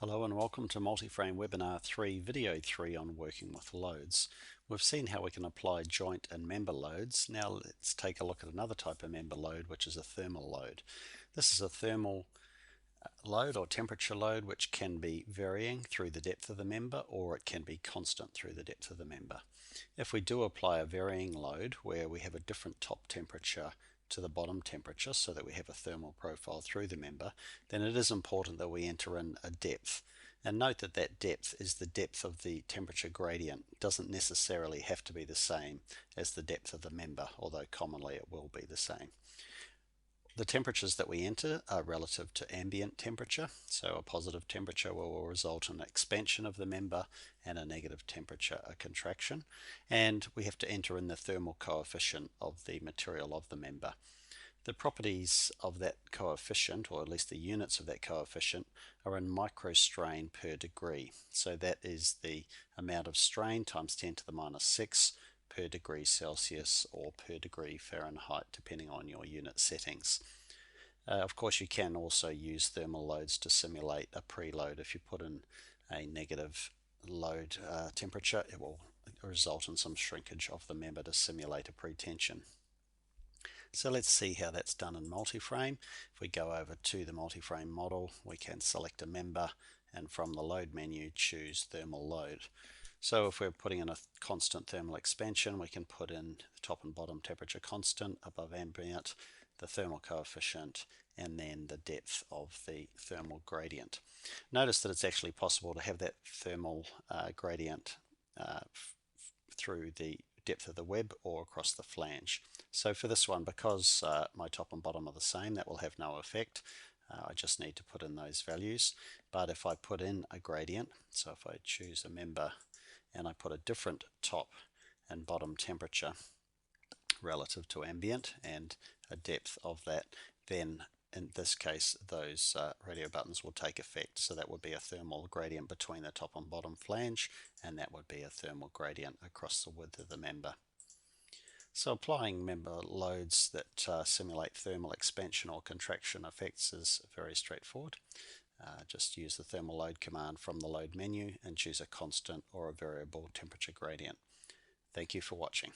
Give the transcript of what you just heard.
Hello and welcome to Multiframe Webinar 3, Video 3 on working with loads. We've seen how we can apply joint and member loads. Now let's take a look at another type of member load, which is a thermal load. This is a thermal load or temperature load which can be varying through the depth of the member, or it can be constant through the depth of the member. If we do apply a varying load where we have a different top temperature to the bottom temperature so that we have a thermal profile through the member, then it is important that we enter in a depth. And note that that depth is the depth of the temperature gradient. It doesn't necessarily have to be the same as the depth of the member, although commonly it will be the same. The temperatures that we enter are relative to ambient temperature, so a positive temperature will result in expansion of the member, and a negative temperature a contraction. And we have to enter in the thermal coefficient of the material of the member. The properties of that coefficient, or at least the units of that coefficient, are in microstrain per degree. So that is the amount of strain times 10 to the minus 6 per degree Celsius or per degree Fahrenheit, depending on your unit settings. Of course, you can also use thermal loads to simulate a preload. If you put in a negative load temperature, it will result in some shrinkage of the member to simulate a pretension. So let's see how that's done in multiframe. If we go over to the multiframe model, we can select a member and from the load menu choose thermal load. So if we're putting in a constant thermal expansion, we can put in the top and bottom temperature constant, above ambient, the thermal coefficient, and then the depth of the thermal gradient. Notice that it's actually possible to have that thermal gradient through the depth of the web or across the flange. So for this one, because my top and bottom are the same, that will have no effect. I just need to put in those values. But if I put in a gradient, so if I choose a member and I put a different top and bottom temperature relative to ambient and a depth of that, then in this case those radio buttons will take effect. So that would be a thermal gradient between the top and bottom flange, and that would be a thermal gradient across the width of the member. So applying member loads that simulate thermal expansion or contraction effects is very straightforward. Just use the thermal load command from the load menu and choose a constant or a variable temperature gradient. Thank you for watching.